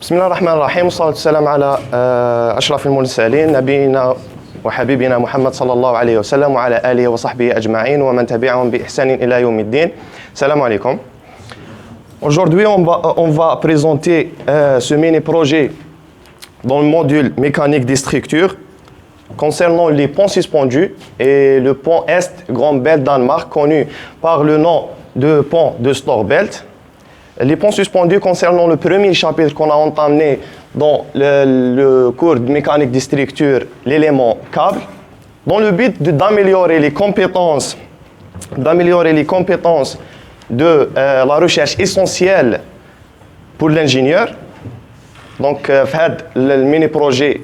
بسم الله الرحمن الرحيم والصلاة والسلام على أشرف المرسلين نبينا وحبيبنا محمد صلى الله عليه وسلم وعلى آله وصحبه أجمعين ومن تبعهم بإحسان إلى يوم الدين. Salam alaikum. Aujourd'hui, on va présenter ce mini-projet dans le module mécanique des structures concernant les ponts suspendus et le pont Est Grand Belt Danemark, connu par le nom de pont de Storebælt. Les ponts suspendus concernant le premier chapitre qu'on a entamé dans le cours de mécanique des structures, l'élément câble, dans le but d'améliorer les compétences de la recherche essentielle pour l'ingénieur. Donc, dans le mini-projet,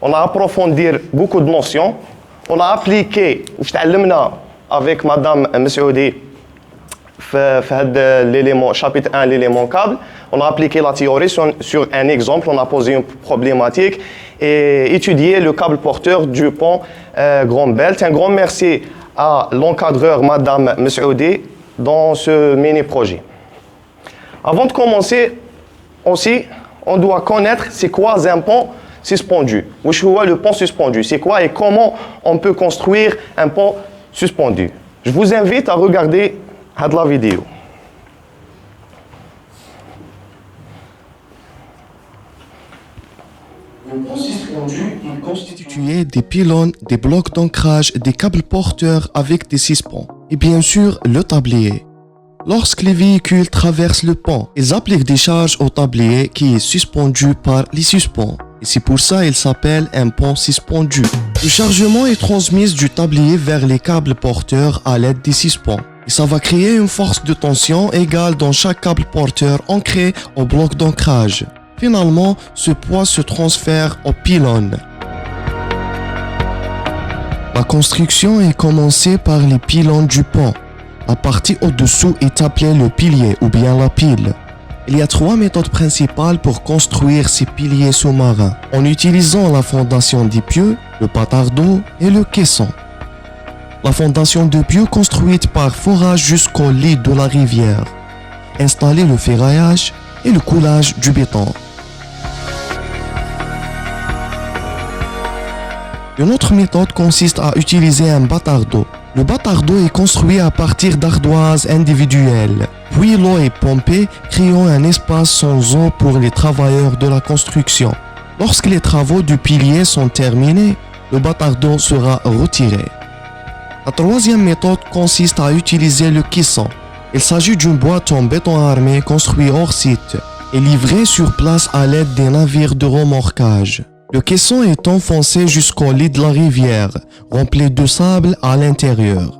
on a approfondi beaucoup de notions. On a appliqué, avec Madame Messoudi, l'élément chapitre 1, l'élément câble, on a appliqué la théorie sur un exemple, on a posé une problématique et étudié le câble porteur du pont Grand Belt. Un grand merci à l'encadreur Madame Messoudi dans ce mini-projet. Avant de commencer, aussi, on doit connaître c'est quoi un pont suspendu. Le pont suspendu, c'est quoi et comment on peut construire un pont suspendu. Je vous invite à regarder la vidéo. Le pont suspendu est constitué des pylônes, des blocs d'ancrage, des câbles porteurs avec des suspens et bien sûr le tablier. Lorsque les véhicules traversent le pont, ils appliquent des charges au tablier qui est suspendu par les suspens. Et c'est pour ça qu'il s'appelle un pont suspendu. Le chargement est transmis du tablier vers les câbles porteurs à l'aide des suspens. Et ça va créer une force de tension égale dans chaque câble porteur ancré au bloc d'ancrage. Finalement, ce poids se transfère au pylône. La construction est commencée par les pylônes du pont. La partie au-dessous est appelée le pilier ou bien la pile. Il y a trois méthodes principales pour construire ces piliers sous-marins, en utilisant la fondation des pieux, le patardeau et le caisson. La fondation de pieux construite par forage jusqu'au lit de la rivière. Installer le ferraillage et le coulage du béton. Une autre méthode consiste à utiliser un batardeau. Le batardeau est construit à partir d'ardoises individuelles. Puis l'eau est pompée, créant un espace sans eau pour les travailleurs de la construction. Lorsque les travaux du pilier sont terminés, le batardeau sera retiré. La troisième méthode consiste à utiliser le caisson. Il s'agit d'une boîte en béton armé construite hors site et livrée sur place à l'aide des navires de remorquage. Le caisson est enfoncé jusqu'au lit de la rivière, rempli de sable à l'intérieur.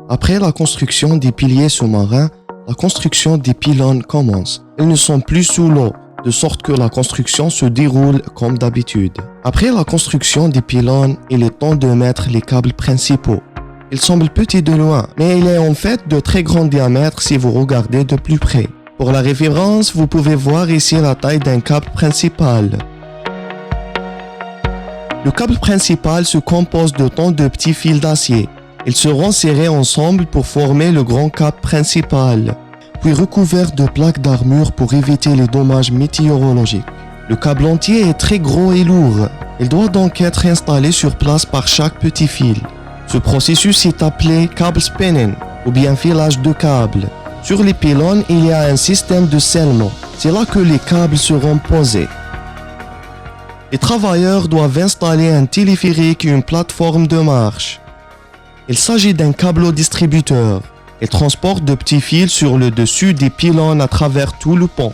Après la construction des piliers sous-marins, la construction des pylônes commence. Ils ne sont plus sous l'eau, de sorte que la construction se déroule comme d'habitude. Après la construction des pylônes, il est temps de mettre les câbles principaux. Ils semblent petits de loin, mais il est en fait de très grand diamètre si vous regardez de plus près. Pour la référence, vous pouvez voir ici la taille d'un câble principal. Le câble principal se compose de tant de petits fils d'acier. Ils seront serrés ensemble pour former le grand câble principal, puis recouvert de plaques d'armure pour éviter les dommages météorologiques. Le câble entier est très gros et lourd. Il doit donc être installé sur place par chaque petit fil. Ce processus est appelé câble spinning ou bien filage de câbles. Sur les pylônes, il y a un système de scellement. C'est là que les câbles seront posés. Les travailleurs doivent installer un téléphérique et une plateforme de marche. Il s'agit d'un câblodistributeur. Il transporte de petits fils sur le dessus des pylônes à travers tout le pont.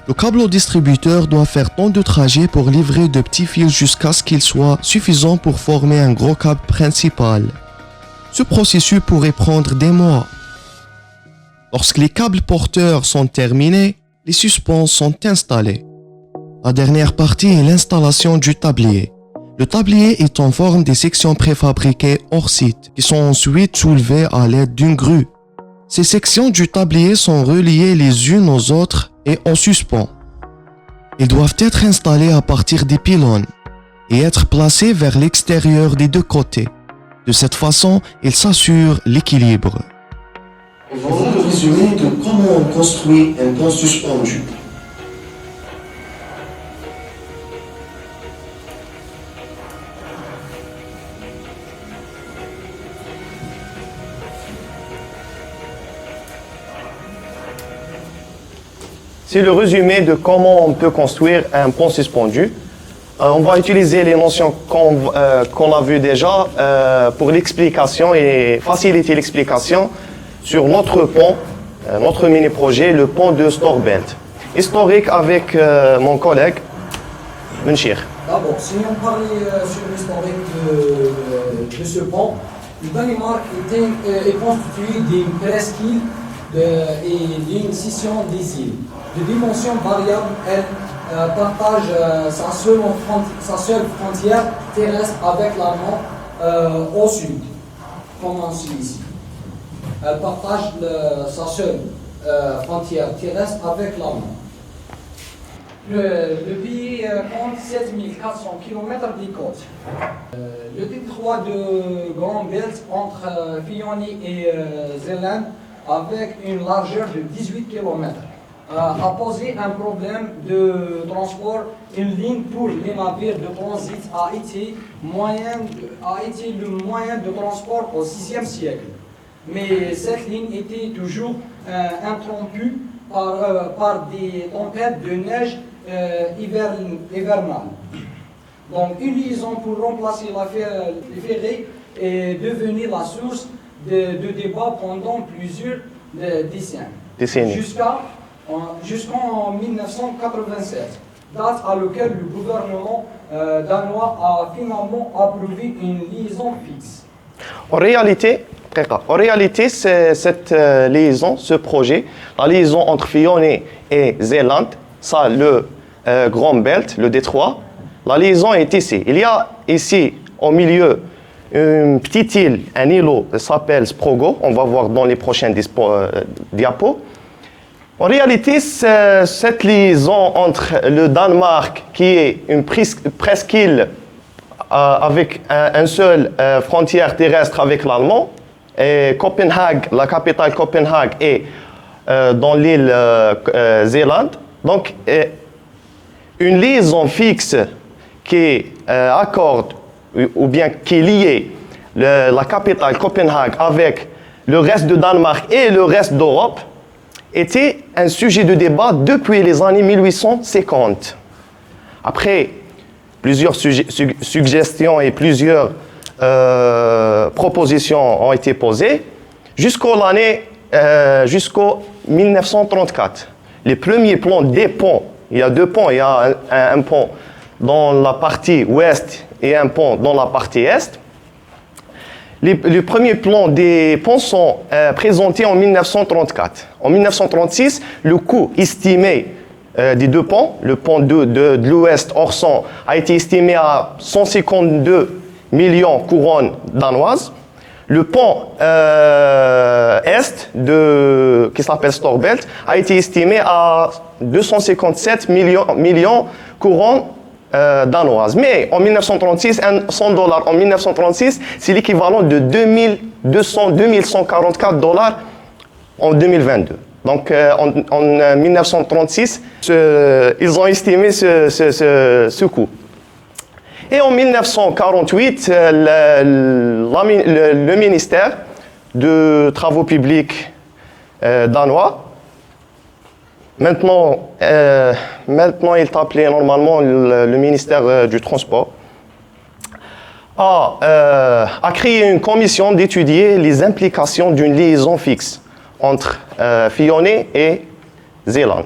Le câblodistributeur doit faire tant de trajets pour livrer de petits fils jusqu'à ce qu'ils soient suffisants pour former un gros câble principal. Ce processus pourrait prendre des mois. Lorsque les câbles porteurs sont terminés, les suspens sont installés. La dernière partie est l'installation du tablier. Le tablier est en forme des sections préfabriquées hors site, qui sont ensuite soulevées à l'aide d'une grue. Ces sections du tablier sont reliées les unes aux autres et en suspens. Ils doivent être installés à partir des pylônes et être placés vers l'extérieur des deux côtés. De cette façon, ils s'assurent l'équilibre. résumé de comment on construit un pont suspendu. C'est le résumé de comment on peut construire un pont suspendu. On va utiliser les notions qu'on a vues déjà pour l'explication et faciliter l'explication sur notre pont, notre mini-projet, le pont de Storbelt. Historique avec mon collègue Munchir. D'abord, si on parlait sur l'historique de ce pont, le Danemark est constitué d'une presqu'île et d'une scission des îles. De dimensions variables, elle partage sa seule frontière terrestre avec l'Allemagne au sud, comme on suit ici. Elle partage sa seule frontière terrestre avec l'Allemagne. Le pays compte 7400 km de côtes. Le détroit de Grand Belt entre Fioni et Zélande, avec une largeur de 18 km, a posé un problème de transport. Une ligne pour les navires de transit a été le moyen de transport au VIe siècle. Mais cette ligne était toujours interrompue par des tempêtes de neige hivernales. Donc une liaison pour remplacer les ferries est devenue la source de débats pendant plusieurs décennies. Jusqu'en 1987, date à laquelle le gouvernement danois a finalement approuvé une liaison fixe. En réalité, cette liaison, ce projet, la liaison entre Fioni et Zélande, ça, le Grand Belt, le détroit, la liaison est ici. Il y a ici, au milieu, une petite île, un îlot qui s'appelle Sprogo. On va voir dans les prochains diapos. En réalité, cette liaison entre le Danemark, qui est une presqu'île avec une seule frontière terrestre avec l'Allemand, et Copenhague, la capitale Copenhague, est dans l'île Zélande. Donc, une liaison fixe qui accorde ou bien qui liait la capitale Copenhague avec le reste de Danemark et le reste d'Europe était un sujet de débat depuis les années 1850. Après, plusieurs suggestions et plusieurs propositions ont été posées jusqu'au 1934. Les premiers plans des ponts, il y a deux ponts, il y a un pont dans la partie ouest et un pont dans la partie est. Les premiers plans des ponts sont présentés en 1934. En 1936, le coût estimé des deux ponts, le pont de l'ouest Orson, a été estimé à 152 millions de couronnes danoises. Le pont est, qui s'appelle Storbelt, a été estimé à 257 millions de couronnes danoises. Mais en 1936, $100 en 1936, c'est l'équivalent de 2144 $ en 2022. Donc en 1936, ils ont estimé ce coût. Et en 1948, le ministère de Travaux publics danois, maintenant il est appelé normalement le ministère du Transport, a créé une commission d'étudier les implications d'une liaison fixe entre Fioni et Zélande.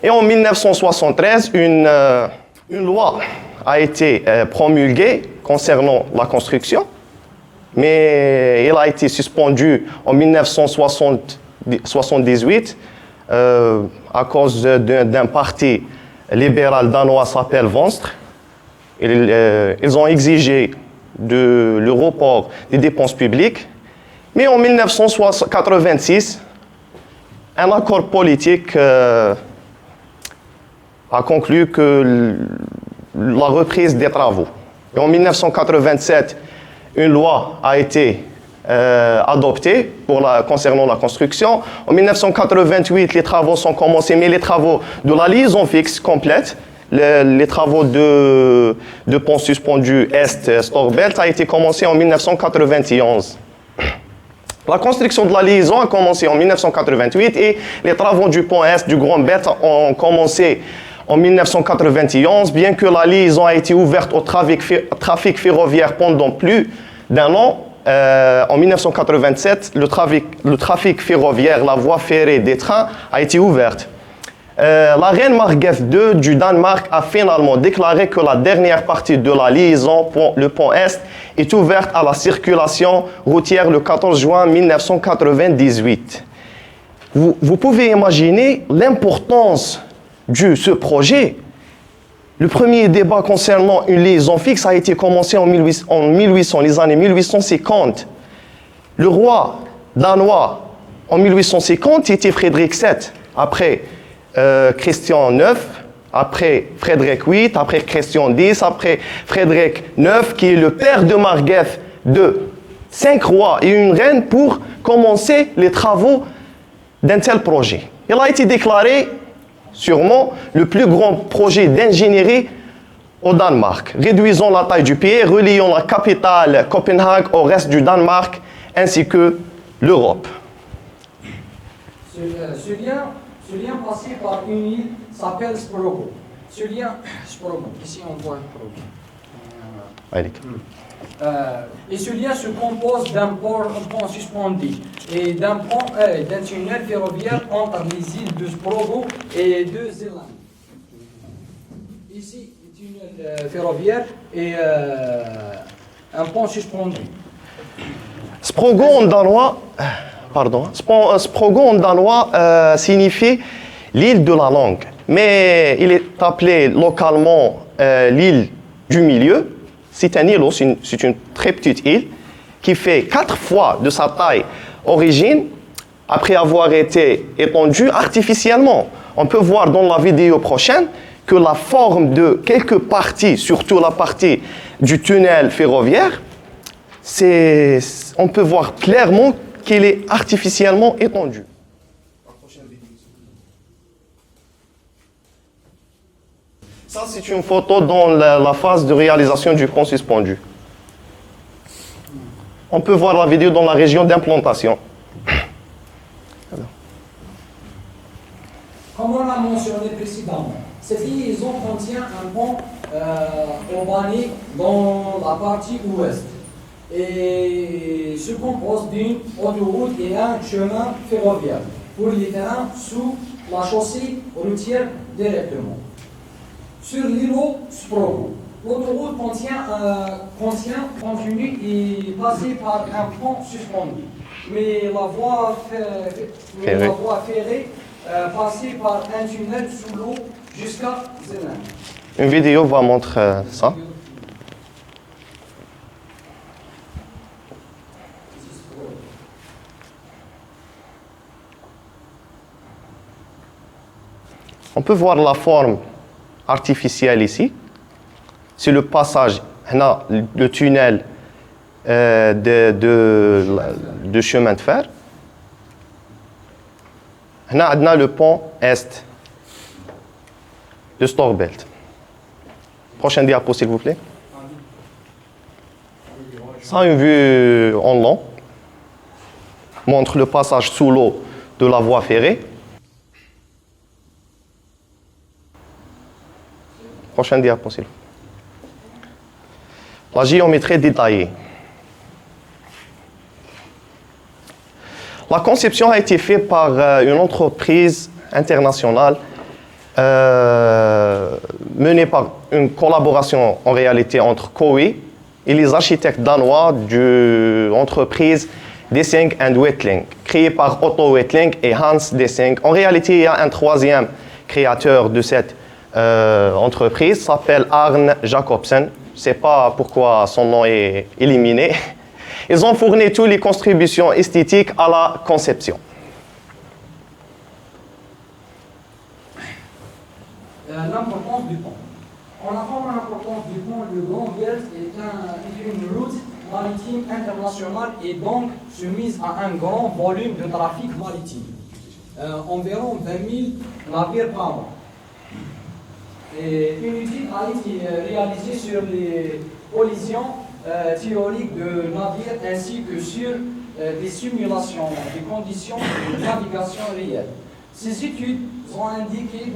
Et en 1973, une loi a été promulguée concernant la construction, mais elle a été suspendue en 1978 à cause d'un parti libéral danois qui s'appelle Venstre. Ils ont exigé le report des dépenses publiques. Mais en 1986, un accord politique a conclu que la reprise des travaux. Et en 1987, une loi a été adoptés concernant la construction. En 1988, les travaux sont commencés, mais les travaux de la liaison fixe complète, les travaux de pont suspendu Est-Storbelt a été commencé en 1991. La construction de la liaison a commencé en 1988 et les travaux du pont Est du Grand Belt ont commencé en 1991, bien que la liaison a été ouverte au trafic ferroviaire pendant plus d'un an. En 1987, le trafic ferroviaire, la voie ferrée des trains a été ouverte. La reine Margrethe II du Danemark a finalement déclaré que la dernière partie de la liaison, le pont Est, est ouverte à la circulation routière le 14 juin 1998. Vous pouvez imaginer l'importance de ce projet. Le premier débat concernant une liaison fixe a été commencé en 1800, les années 1850. Le roi danois en 1850 était Frédéric VII. Après Christian IX, après Frédéric VIII, après Christian X, après Frédéric IX, qui est le père de Margrethe II. 5 rois et une reine pour commencer les travaux d'un tel projet. Il a été déclaré sûrement le plus grand projet d'ingénierie au Danemark, réduisant la taille du pays, reliant la capitale Copenhague au reste du Danemark ainsi que l'Europe. Ce lien passé par une île s'appelle Sprogo. Ce lien, Sprogo, ici on voit Sprogo. Et ce lien se compose d'un pont suspendu et d'un tunnel ferroviaire entre les îles de Sprogo et de Zélande. Ici, un tunnel ferroviaire et un pont suspendu. Sprogo en danois, Sprogo en danois signifie l'île de la langue, mais il est appelé localement l'île du milieu. C'est un îlot, c'est une très petite île qui fait 4 fois de sa taille origine après avoir été étendue artificiellement. On peut voir dans la vidéo prochaine que la forme de quelques parties, surtout la partie du tunnel ferroviaire, on peut voir clairement qu'il est artificiellement étendu. Ça, c'est une photo dans la phase de réalisation du pont suspendu. On peut voir la vidéo dans la région d'implantation. Comme on l'a mentionné précédemment, cette liaison contient un pont urbané dans la partie ouest et se compose d'une autoroute et un chemin ferroviaire pour les terrains sous la chaussée routière directement. Sur l'îlot Sprogo, l'autoroute continue et passée par un pont suspendu, mais la voie ferrée passée par un tunnel sous l'eau jusqu'à Zélande. Une vidéo va montrer ça. On peut voir la forme artificielle ici. C'est le passage, le tunnel de chemin de fer. On a le pont Est de Storbelt. Prochaine diapo, s'il vous plaît. Ça, une vue en long montre le passage sous l'eau de la voie ferrée. Prochaine diapo, s'il vous plaît. La géométrie détaillée. La conception a été faite par une entreprise internationale menée par une collaboration en réalité entre COWI et les architectes danois de l'entreprise Dissing and Wetling, créée par Otto Wetling et Hans Dissing. En réalité, il y a un troisième créateur de cette entreprise, s'appelle Arne Jacobsen. Je ne sais pas pourquoi son nom est éliminé. Ils ont fourni toutes les contributions esthétiques à la conception. L'importance du pont. En attendant l'importance du pont, le Grand Belt est une route maritime international et donc soumise à un grand volume de trafic maritime. Environ 20 000 navires par an. Et une étude a été réalisée sur les collisions théoriques de navires ainsi que sur des simulations des conditions de navigation réelles. Ces études ont indiqué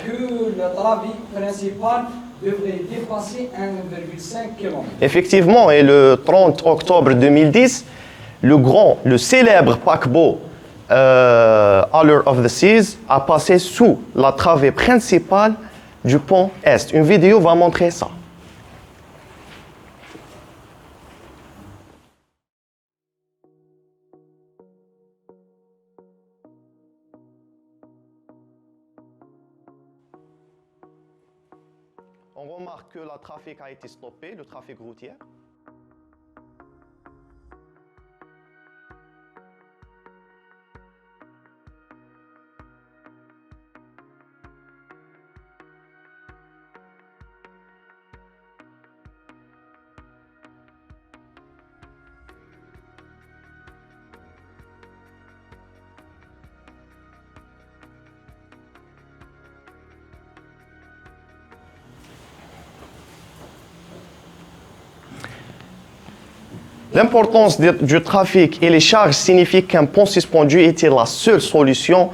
que le trafic principal devrait dépasser 1,5 km. Effectivement, et le 30 octobre 2010, le célèbre paquebot Allure of the Seas a passé sous la travée principale du pont Est. Une vidéo va montrer ça. On remarque que le trafic a été stoppé, le trafic routier. L'importance du trafic et les charges signifient qu'un pont suspendu était la seule solution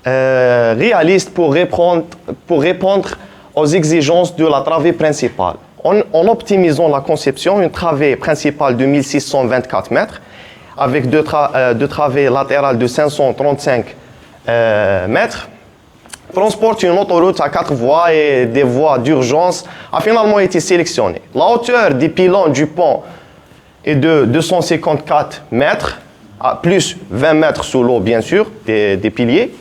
réaliste pour répondre aux exigences de la travée principale. En optimisant la conception, une travée principale de 1624 mètres avec deux travées latérales de 535 mètres transporte une autoroute à 4 voies et des voies d'urgence a finalement été sélectionnée. La hauteur des pylônes du pont est de 254 mètres, plus 20 mètres sous l'eau, bien sûr, des piliers.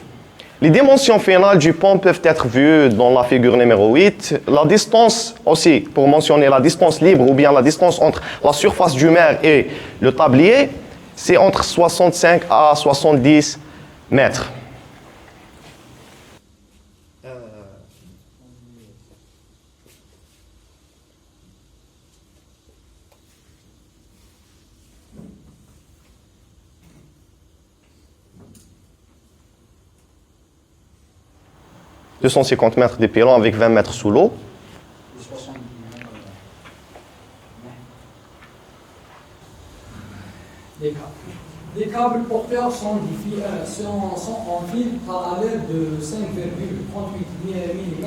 Les dimensions finales du pont peuvent être vues dans la figure numéro 8. La distance aussi, pour mentionner la distance libre ou bien la distance entre la surface du mer et le tablier, c'est entre 65 à 70 mètres. « 250 mètres de pylônes avec 20 mètres sous l'eau. » Les câbles porteurs sont en fil parallèle de 5,38 mm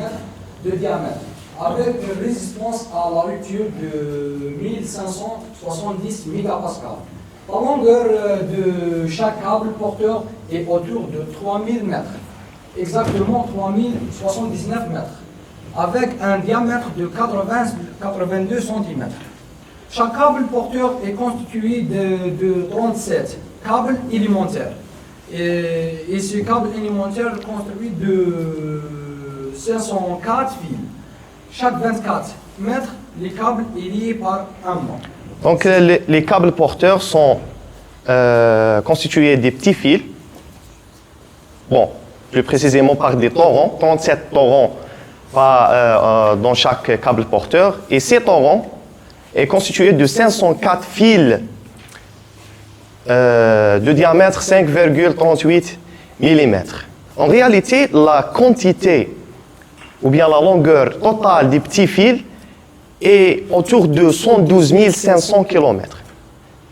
de diamètre, avec une résistance à la rupture de 1570 mégapascales. La longueur de chaque câble porteur est autour de 3000 mètres. Exactement 3079 mètres, avec un diamètre de 82 cm. Chaque câble porteur est constitué de 37 câbles élémentaires. Et ce câble élémentaire est construit de 504 fils. Chaque 24 mètres, les câbles est lié par un mât. Donc les câbles porteurs sont constitués des petits fils. Bon. Plus précisément par des torrents, 37 torrents dans chaque câble porteur. Et ces torrents est constitué de 504 fils de diamètre 5,38 mm. En réalité, la quantité ou bien la longueur totale des petits fils est autour de 112 500 km.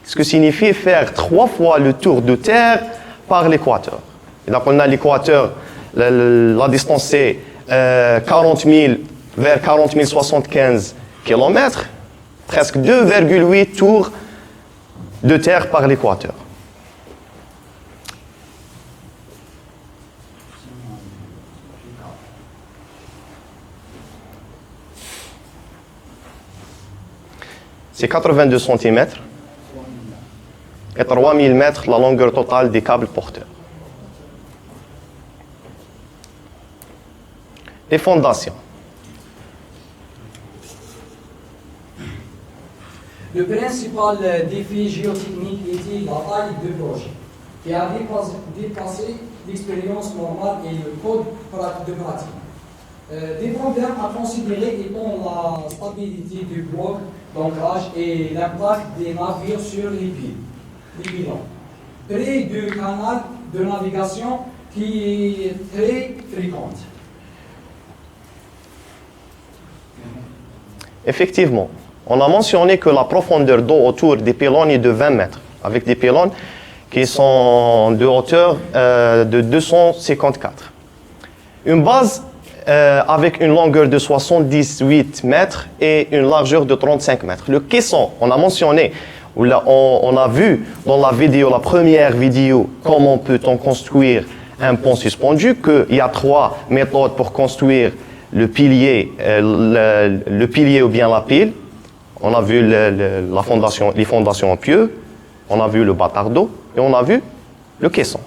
Ce qui signifie faire 3 fois le tour de Terre par l'équateur. Et donc, on a l'équateur, la distance c'est 40 000 vers 40 075 km, presque 2,8 tours de Terre par l'équateur. C'est 82 cm et 3000 mètres la longueur totale des câbles porteurs. Les fondations. Le principal défi géotechnique était la taille du projet, qui a dépassé l'expérience normale et le code de pratique. Des problèmes à considérer étant la stabilité du bloc d'ancrage et l'impact des navires sur les pilons. Près du canal de navigation qui est très fréquente. Effectivement, on a mentionné que la profondeur d'eau autour des pylônes est de 20 mètres, avec des pylônes qui sont de hauteur de 254. Une base avec une longueur de 78 mètres et une largeur de 35 mètres. Le caisson, on a mentionné, on a vu dans la vidéo, la première vidéo, comment peut-on construire un pont suspendu, qu'il y a 3 méthodes pour construire le pilier ou bien la pile. On a vu les fondations en pieux, on a vu le bâtard d'eau et on a vu le caisson.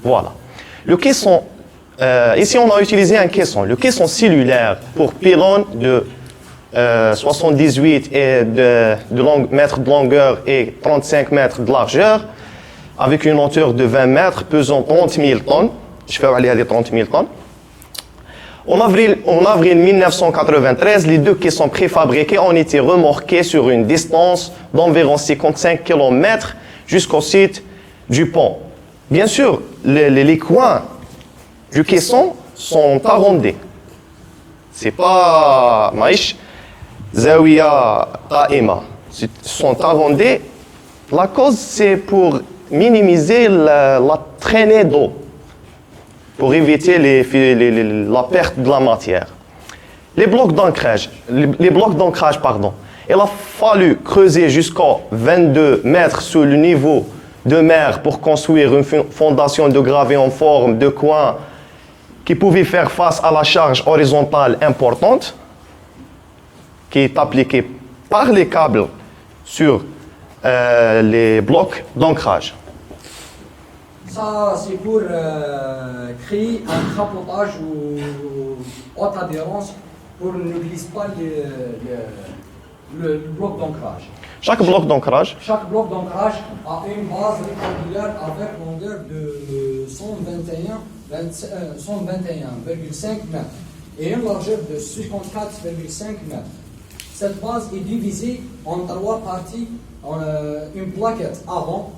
Voilà. Le caisson, ici on a utilisé un caisson. Le caisson cellulaire pour pylône de 78 mètres de longueur et 35 mètres de largeur, avec une hauteur de 20 mètres, pesant 30 000 tonnes. Je vais aller à des 30 000 tonnes. En avril 1993, les deux caissons préfabriqués ont été remorqués sur une distance d'environ 55 km jusqu'au site du pont. Bien sûr, les coins du caisson sont arrondis. C'est pas maïch, zawiya, qa'ima. Ils sont arrondis. La cause, c'est pour minimiser la traînée d'eau, pour éviter la perte de la matière. Les blocs d'ancrage, il a fallu creuser jusqu'à 22 mètres sous le niveau de mer pour construire une fondation de gravée en forme de coin qui pouvait faire face à la charge horizontale importante qui est appliquée par les câbles sur les blocs d'ancrage. Ça, c'est pour créer un crapotage ou haute adhérence pour ne glisse pas le bloc d'ancrage. Chaque bloc d'ancrage a une base rectangulaire avec longueur de 121,5 mètres et une largeur de 54,5 mètres. Cette base est divisée en 3 parties, une plaquette avant.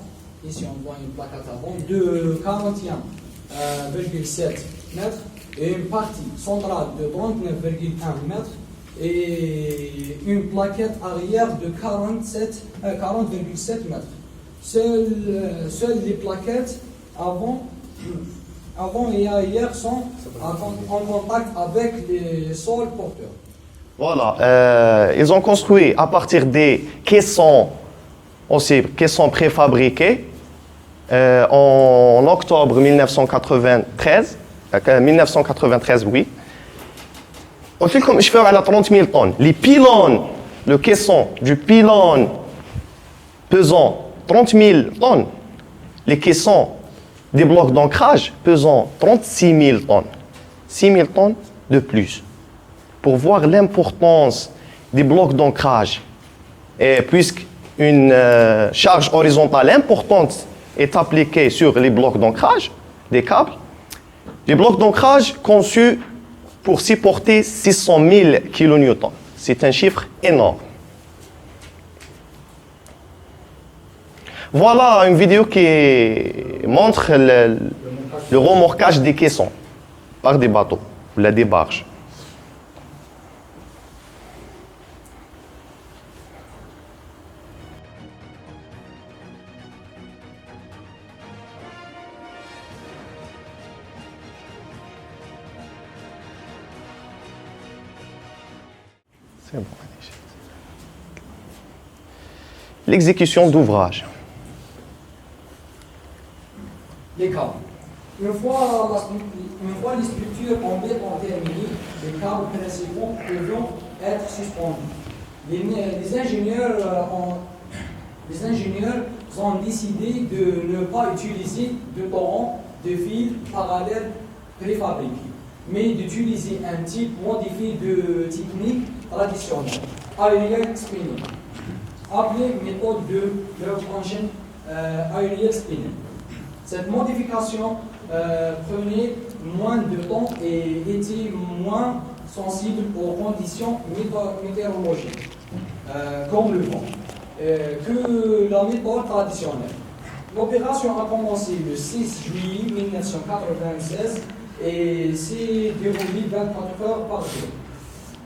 Ici, on voit une plaquette avant de 41,7 mètres et une partie centrale de 39,1 mètres et une plaquette arrière de 40,7 mètres. Seules les plaquettes avant et arrière sont en contact avec les sols porteurs. Voilà, ils ont construit à partir des caissons préfabriqués. En octobre 1993, oui. On fait comme je fais à la 30 000 tonnes. Les pylônes, le caisson du pylône pesant 30 000 tonnes, les caissons des blocs d'ancrage pesant 36 000 tonnes. 6 000 tonnes de plus. Pour voir l'importance des blocs d'ancrage. Et puisqu'une charge horizontale importante est appliquée sur les blocs d'ancrage des câbles, les blocs d'ancrage conçus pour supporter 600 000 kN. C'est un chiffre énorme. Voilà une vidéo qui montre le remorquage des caissons par des bateaux, ou des barges. C'est bon. L'exécution d'ouvrage. Les câbles. Une fois les structures en béton terminées, les câbles principaux devront être suspendus. Les ingénieurs ont décidé de ne pas utiliser de torrents de fils parallèles préfabriqués, mais d'utiliser un type modifié de technique traditionnelle, aerial spinning, appelée méthode de Lagrangian aerial spinning. Cette modification prenait moins de temps et était moins sensible aux conditions météorologiques. comme le vent, que la méthode traditionnelle. L'opération a commencé le 6 juillet 1996 et s'est déroulée 24 heures par jour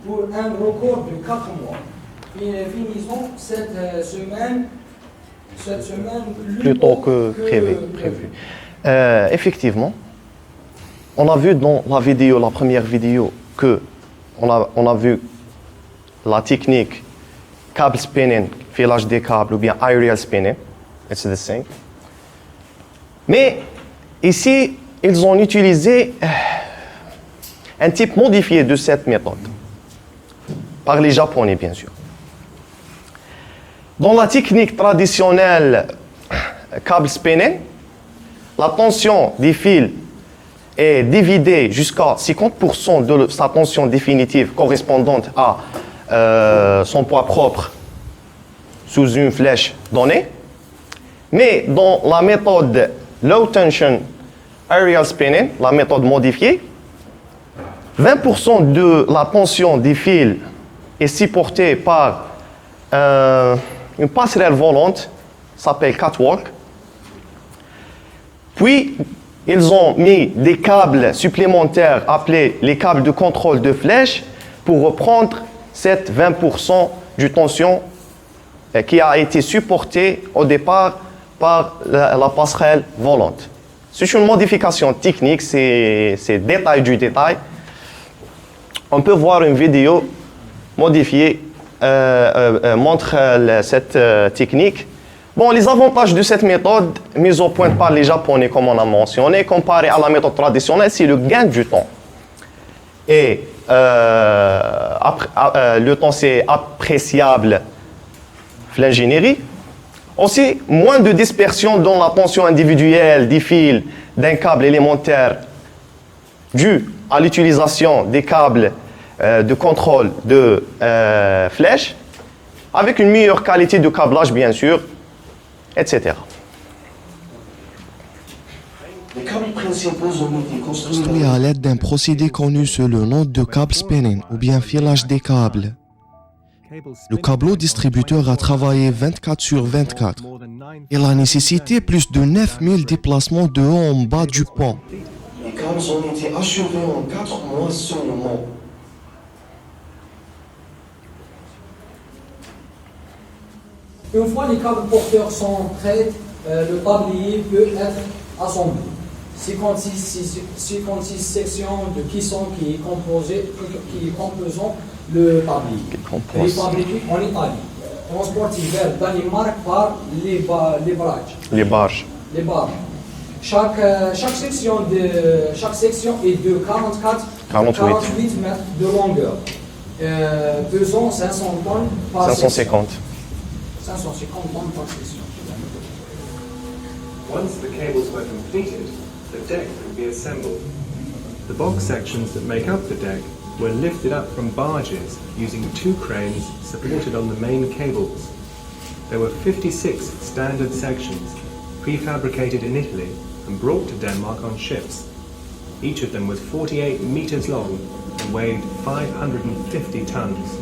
pour un record de 4 mois. Finissons cette semaine plus tôt que prévu. Effectivement, on a vu dans la vidéo, la première vidéo, que on a vu la technique cable spinning, filage des câbles ou bien aerial spinning, it's the same. Mais ici, ils ont utilisé un type modifié de cette méthode, par les Japonais bien sûr. Dans la technique traditionnelle cable spinning, la tension des fils est divisée jusqu'à 50% de sa tension définitive correspondante à son poids propre sous une flèche donnée. Mais dans la méthode low tension aerial spinning, la méthode modifiée, 20% de la tension des fils est supportée par une passerelle volante, s'appelle catwalk. Puis, ils ont mis des câbles supplémentaires appelés les câbles de contrôle de flèche pour reprendre cette 20% de tension qui a été supportée au départ par la passerelle volante. C'est une modification technique, c'est détail du détail. On peut voir une vidéo modifiée montre cette technique. Bon, les avantages de cette méthode mise au point par les Japonais, comme on a mentionné, comparé à la méthode traditionnelle, c'est le gain du temps. Et le temps, c'est appréciable l'ingénierie. Aussi, moins de dispersion dans la tension individuelle des fils d'un câble élémentaire dû à l'utilisation des câbles de contrôle de flèche, avec une meilleure qualité de câblage, bien sûr, etc. Les câbles principaux ont été construits à l'aide d'un procédé connu sous le nom de câble spinning ou bien filage des câbles. Le câbleau distributeur a travaillé 24 sur 24. Il a nécessité plus de 9000 déplacements de haut en bas du pont. Les câbles ont été achevés en 4 mois seulement. Une fois les câbles porteurs sont prêts, le tablier peut être assemblé. 56 sections de caisson qui composent le tablier. Il est fabriqué en Italie, transporté vers Danemark par les barges. Chaque section est de 48 mètres de longueur, pesant 500 tonnes par 550. 550 tonnes par section. Once the cables were completed, the deck could be assembled. The box sections that make up the deck were lifted up from barges using 2 cranes supported on the main cables. There were 56 standard sections, prefabricated in Italy and brought to Denmark on ships. Each of them was 48 meters long and weighed 550 tons.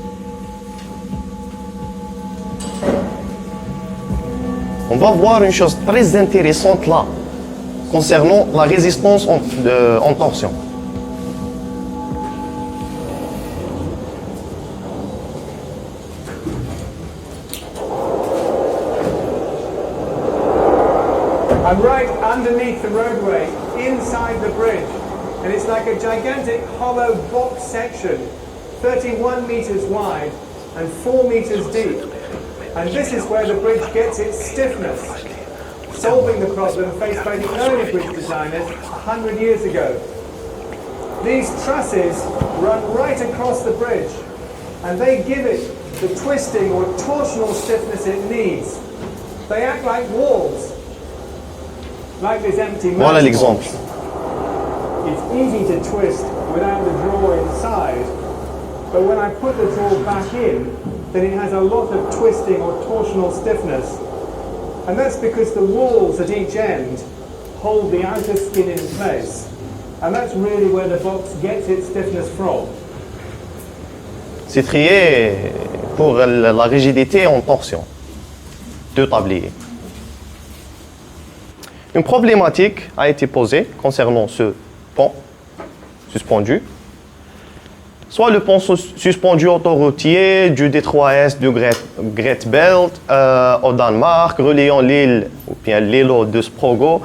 On va voir une chose très intéressante là, concernant la résistance en torsion. I'm right underneath the roadway, inside the bridge, and it's like a gigantic hollow box section, 31 meters wide and 4 meters deep. And this is where the bridge gets its stiffness, solving the problem faced by the early bridge designers 100 years ago. These trusses run right across the bridge, and they give it the twisting or torsional stiffness it needs. They act like walls, like this empty Voilà l'exemple. It's easy to twist without the drawer inside, but when I put the drawer back in, then it has a lot of twisting or torsional stiffness. And that's because the walls at each end hold the outer skin in place. And that's really where the box gets its stiffness from. c'est trié pour la rigidité en torsion. 2 tabliers. Une problématique a été posée concernant ce pont suspendu. Soit le pont suspendu autoroutier du détroit Est du Great Belt au Danemark, reliant l'île, ou bien l'îlot de Sprogo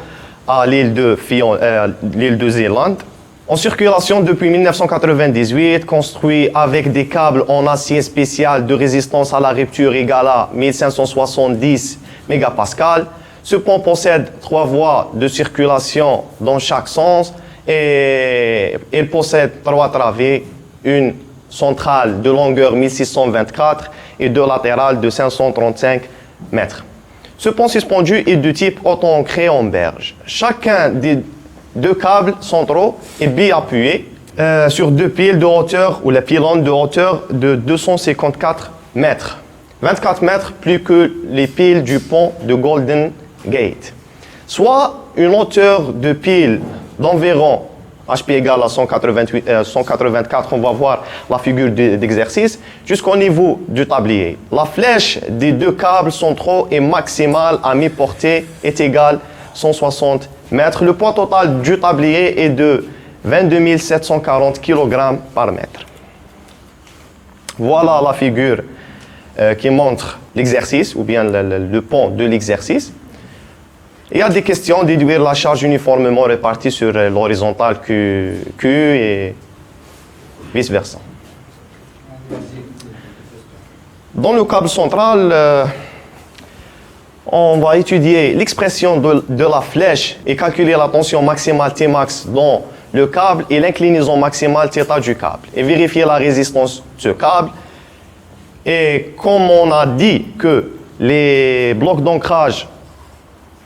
à l'île de Zélande. En circulation depuis 1998, construit avec des câbles en acier spécial de résistance à la rupture égale à 1570 mégapascales. Ce pont possède 3 voies de circulation dans chaque sens et il possède 3 travées, une centrale de longueur 1624 et 2 latérales de 535 mètres. Ce pont suspendu est de type auto-ancré en berge. Chacun des 2 câbles centraux est bi-appuyé sur 2 piles de hauteur ou la pylône de hauteur de 254 mètres. 24 mètres plus que les piles du pont de Golden Gate. Soit une hauteur de pile d'environ HP égale à 184, on va voir la figure d'exercice, jusqu'au niveau du tablier. La flèche des 2 câbles centraux est maximale à mi-portée, est égale à 160 mètres. Le poids total du tablier est de 22 740 kg par mètre. Voilà la figure qui montre l'exercice, ou bien le pont de l'exercice. Il y a des questions, déduire la charge uniformément répartie sur l'horizontale Q et vice-versa. Dans le câble central, on va étudier l'expression de la flèche et calculer la tension maximale Tmax dans le câble et l'inclinaison maximale θ du câble. Et vérifier la résistance de ce câble. Et comme on a dit que les blocs d'ancrage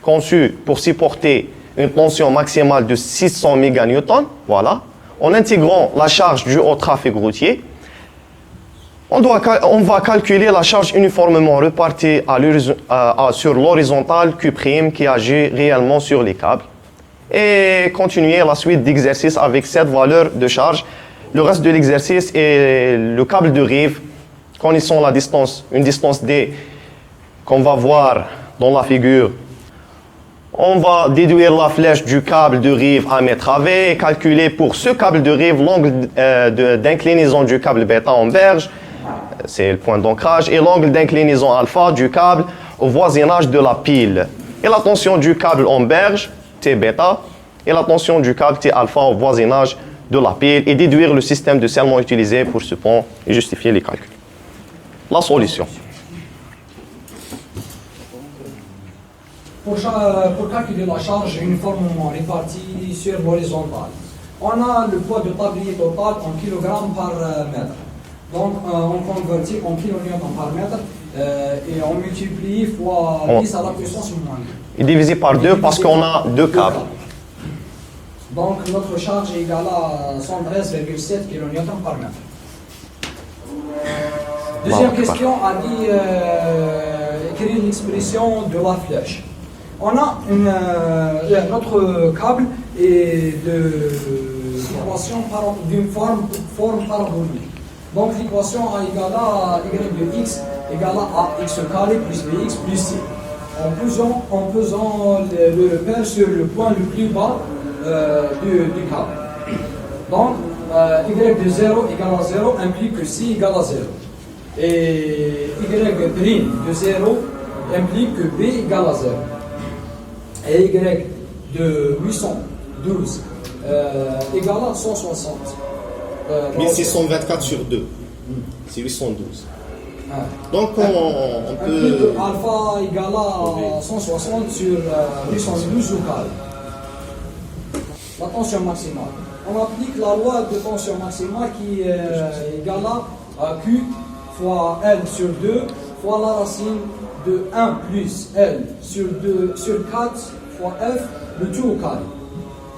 conçus pour supporter une tension maximale de 600 MN, voilà, en intégrant la charge due au trafic routier, on va calculer la charge uniformément répartie sur l'horizontale Q' qui agit réellement sur les câbles et continuer la suite d'exercices avec cette valeur de charge. Le reste de l'exercice est le câble de rive, connaissant la distance, une distance D qu'on va voir dans la figure. On va déduire la flèche du câble de rive à mètre AV et calculer pour ce câble de rive l'angle d'inclinaison du câble bêta en berge, c'est le point d'ancrage, et l'angle d'inclinaison alpha du câble au voisinage de la pile. Et la tension du câble en berge, T bêta, et la tension du câble T alpha au voisinage de la pile, et déduire le système de scellement utilisé pour ce pont et justifier les calculs. La solution. Pour calculer la charge uniformément répartie sur l'horizontale, on a le poids de tablier total en kilogrammes par mètre. Donc on convertit en kilonewtons par mètre et on multiplie fois 10 à la puissance moins 2. Et divisé par 2 parce qu'on a 2 câbles. Donc notre charge est égale à 113,7 kilonewtons par mètre. Deuxième question a dit écrire l'expression de la flèche. On a notre câble est d'une forme parabolique. Donc l'équation A égale à y de x égale à x carré plus bx plus c. En pesant le repère sur le point le plus bas du câble. Donc y de 0 égale à 0 implique que c égale à 0. Et y' de 0 implique que b égale à 0. Et y de 812 égale à 160. 1624 sur 2, c'est 812. Donc on peut... Alpha égale à 160 sur 812 au carré. La tension maximale. On applique la loi de tension maximale qui est égale à Q fois L sur 2 fois la racine de 1 plus L sur 4 fois F, le tout au carré.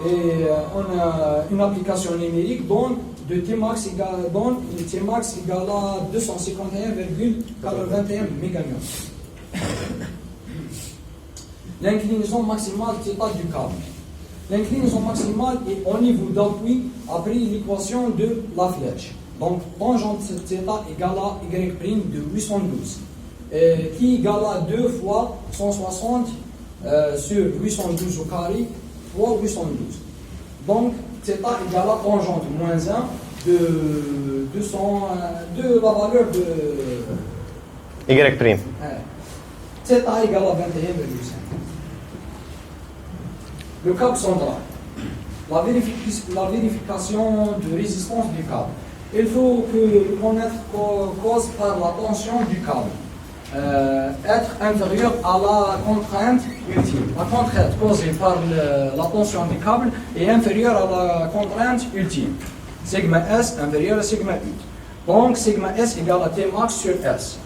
Et on a une application numérique donne de Tmax égale à 251,81 MN. L'inclinaison maximale θ du câble. L'inclinaison maximale est au niveau d'appui après l'équation de la flèche. Donc, tangente θ égale à y' de 812, qui égale à 2 fois 160 sur 812 au carré fois 812. Donc, θ égale à tangente moins 1 de la valeur de Y'. θ égale à 21,5. Le câble central. La vérification de résistance du câble. Il faut connaître cause par la tension du câble. Être inférieur à la contrainte ultime. La contrainte causée par la tension du câble est inférieure à la contrainte ultime. Sigma S inférieur à sigma U. Donc sigma S égale à T max sur S.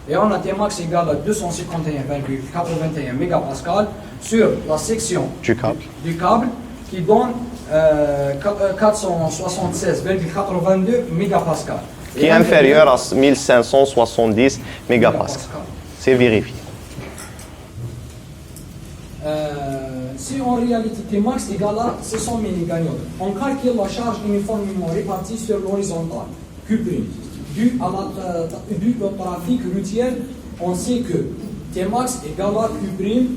Et on a T max égale à 251,81 mégapascal sur la section du câble qui donne 476,82 mégapascal. Qui est inférieur à 1570 mégapascal. C'est vérifié. Si en réalité T max égale à 600 méganodes, on calcule la charge uniformément répartie sur l'horizontale, Q'. Dû au trafic routier, on sait que T max égale à Q'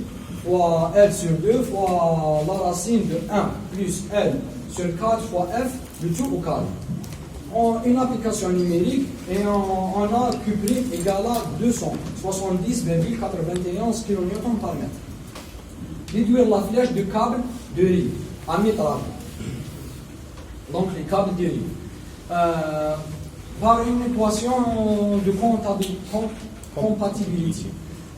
fois L sur 2 fois la racine de 1 plus L sur 4 fois F, le tout au carré. En une application numérique, et on a Q' égale à 270,91 kN par mètre. Déduire la flèche de câble de riz à métrage. Donc les câbles de riz. Par une équation de compatibilité.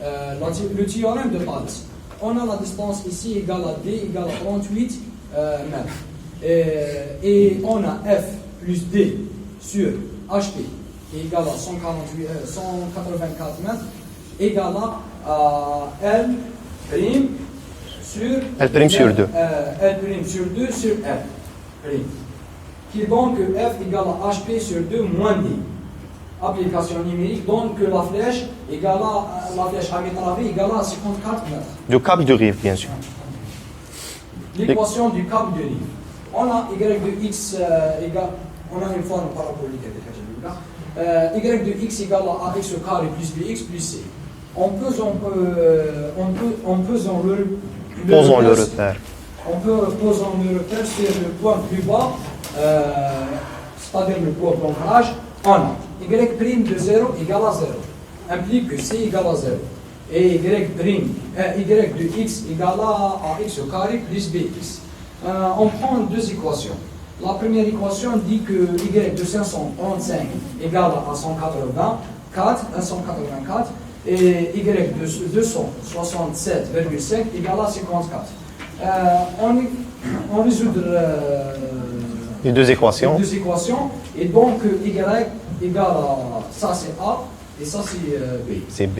Le théorème de Thales. On a la distance ici égale à D égale à 38 mètres. Et on a F plus D sur HP égale à 184 mètres égale à L prime sur L prime sur 2. L prime sur 2 sur L prime. Qui est donc F égale à HP sur 2 moins D. Application numérique donne que la flèche à métravé égale à 54 mètres. Du câble de rive, bien sûr. L'équation du câble de rive. On a y de x égale, on a une forme parabolique y de x égale à ax au carré plus bx plus c. On peut Posons le repère. On peut poser le repère sur le point plus bas, c'est-à-dire le point d'ancrage. On a y' de 0 égale à 0, implique que c égale à 0. Et y' de x égale à x au carré plus bx. On prend deux équations. La première équation dit que y de 535 égale à 184 et y de 267,5 égale à 54. On résout Les deux équations. Et donc y égale à ça c'est A et ça c'est B. C'est B.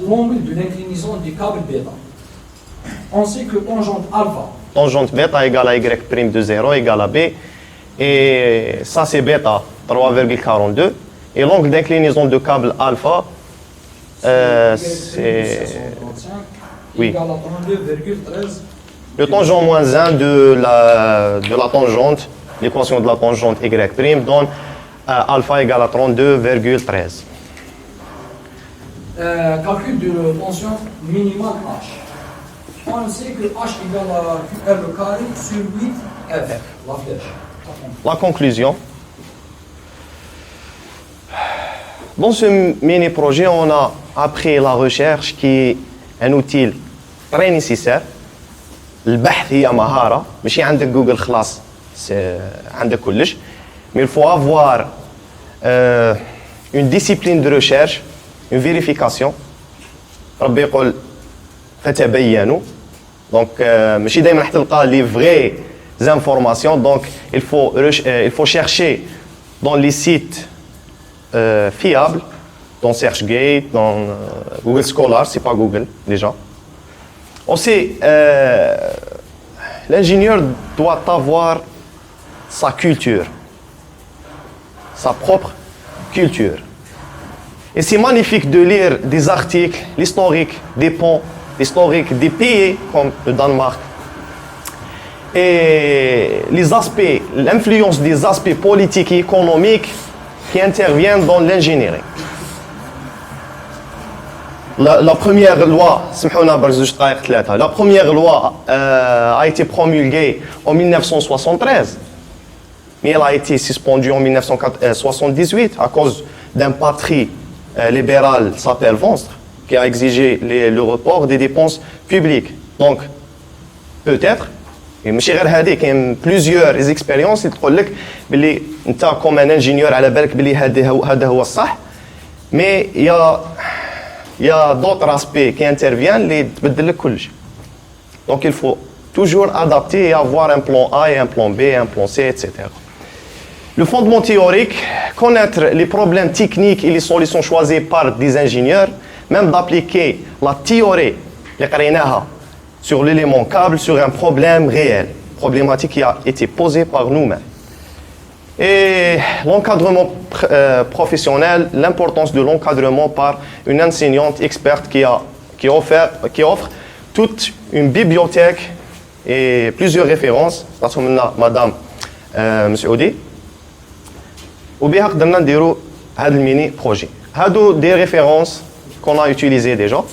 L'angle de l'inclinaison du câble bêta. On sait que tangente alpha. Tangente bêta égale à y' de 0 égale à B. Et ça c'est bêta, 3,42. Et l'angle d'inclinaison de câble alpha, c'est... Oui. Égale à 32,13. Le tangent moins 1 de la tangente, l'équation de la tangente y' donne alpha égale à 32,13. Calcul de tension minimale H. On sait que H égale à QR le carré sur 8F, la flèche. La conclusion. Dans ce mini-projet, on a appris la recherche qui est un outil très nécessaire. البحث هي مهارة ماشي عندك جوجل خلاص عندك كلش mais il faut avoir une discipline de recherche, une vérification. ربي يقول فتبينوا donc ماشي دائما راح تلقى les vraies informations donc il faut chercher dans les sites fiables dans SearchGate, dans Google Scholar, c'est pas Google déjà. Aussi, l'ingénieur doit avoir sa culture, sa propre culture. Et c'est magnifique de lire des articles, l'historique des ponts, l'historique des pays comme le Danemark. et les aspects, l'influence des aspects politiques et économiques qui interviennent dans l'ingénierie. La première loi, la première loi a été promulguée en 1973, mais elle a été suspendue en 1978 à cause d'un parti libéral qui s'appelle Venstre, qui a exigé le report des dépenses publiques. Donc, peut-être, et ماشي غير هذه كاين plusieurs expériences يقول لك باللي انت comme un ingénieur على بالك باللي هذا هو الصح، mais il y a d'autres aspects qui interviennent اللي تبدل لك كل شيء. Donc il faut toujours adapter et avoir un plan A et un plan B, un plan C, etc. Le fondement théorique, connaître les problèmes techniques et les solutions choisies par des ingénieurs, même d'appliquer la théorie اللي قريناها sur l'élément câble, sur un problème réel, problématique qui a été posée par nous-mêmes. Et l'encadrement professionnel, l'importance de l'encadrement par une enseignante experte qui offre toute une bibliothèque et plusieurs références. Parce que Madame Moussaoudi, ou bien قدرنا نديروا هذا الميني projet. هادو des références qu'on a utilisées déjà.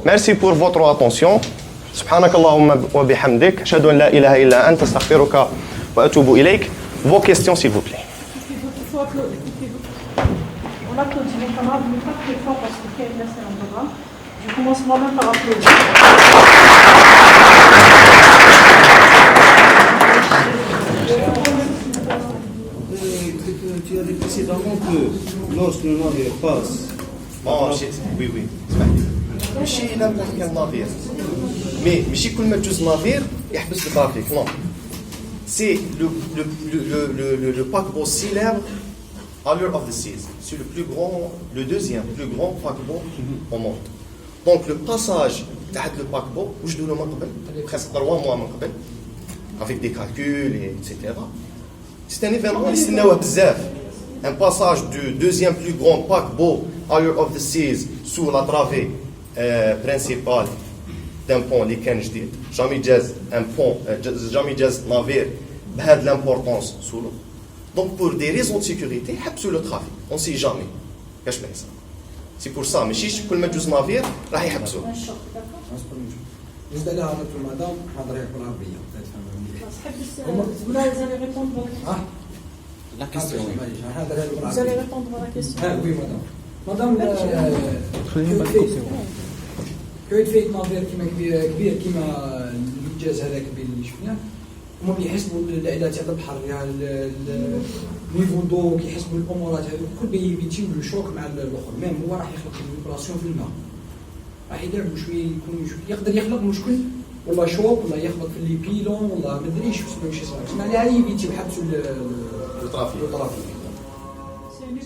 Merci pour votre attention. سبحانك اللهم وبحمدك أشهد أن لا إله إلا أنت أستغفرك وأتوب إليك. Vos questions s'il vous plaît. On applaudit mes camarades, mais pas très fort parce que là c'est un programme. Je commence moi-même par applaudir. Tu as dit précédemment que lorsque le navire passe. Oui, oui. ماشي n'importe quel navire. Mais ماشي كل ما تجوز نافير يحبس الترافيك. Non. C'est le paquebot célèbre Allure of the Seas. C'est le deuxième plus grand paquebot au monde. Donc le passage تحت le paquebot وجدوا من قبل presque 3 mois من قبل avec des calculs etc. C'est un événement اللي استناوه بزاف. Un passage du deuxième plus grand paquebot Allure of the Seas sous la travée principale d'un pont اللي كان جديد. jamais جاز un pont jamais جاز navire بهذه l'importance sous l'eau. Donc pour des raisons de sécurité حبسوا le trafic. On sait jamais كاش ما يصير. C'est pour ça ماشي كل ما تجوز navire راح يحبسوا. بالنسبه لها مدام حاضرين بالعربيه Vous allez répondre à la question. La question. Vous allez répondre à la question. Oui, madame. Madame, كيف فيك نظير كيما كبير كيما الانجاز هذاك اللي شفناه هما كيحسبوا العائلات تاع البحر يعني النيفو دو كيحسبوا الامورات هذو كل بيتيو لو شوك مع الاخر ميم هو راح يخلق فيبراسيون في الماء راح يدير شويه يكون يقدر يخلق مشكل ولا شوك ولا يخلق في لي بيلون ولا ما ادريش شي صار اسمع لي هاي بيتيو حبسوا الطرافيك C'est une